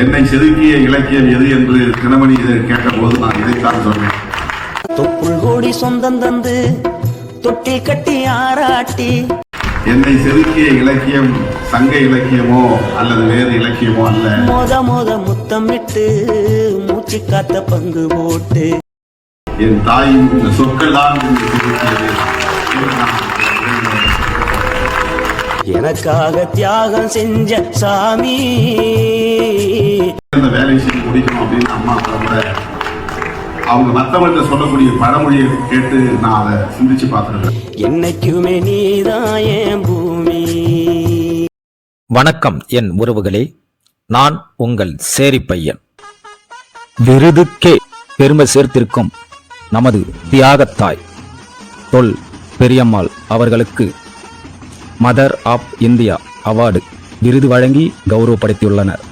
என்னை செதுக்கிய இலக்கியம் எது என்று தினமணி இதை கேட்டபோது நான் இதைத்தான் சொன்னேன். தொப்புள் கோடி சொந்தம் தந்து தொட்டி கட்டி ஆராட்டி. என்னை செதுக்கிய இலக்கியம் சங்க இலக்கியமோ அல்லது வேறு இலக்கியமோ அல்ல. மோத முத்தமிட்டு மூச்சு காத்த பங்கு போட்டு என் தாயின் இந்த சொற்கள் தான் செதுக்கியது. எனக்காக தியாகம் செஞ்ச சாமி. இந்த வேலை செய்து முடிக்கணும் அப்படின்னு அம்மா கூட அவங்க மற்றவர்கிட்ட சொல்லக்கூடிய பழமொழியை கேட்டு நான் அதை சிந்திச்சு பார்த்துருக்கேன். என்னைக்குமே நீதான் என் பூமி. வணக்கம் என் உறவுகளே, நான் உங்கள் சேரி பையன். விருதுக்கே பெருமை சேர்த்திருக்கும் நமது தியாகத்தாய் தொல் பெரியம்மாள் அவர்களுக்கு மதர் ஆப் இந்தியா அவார்டு விருது வழங்கி கௌரவப்படுத்தியுள்ளனர்.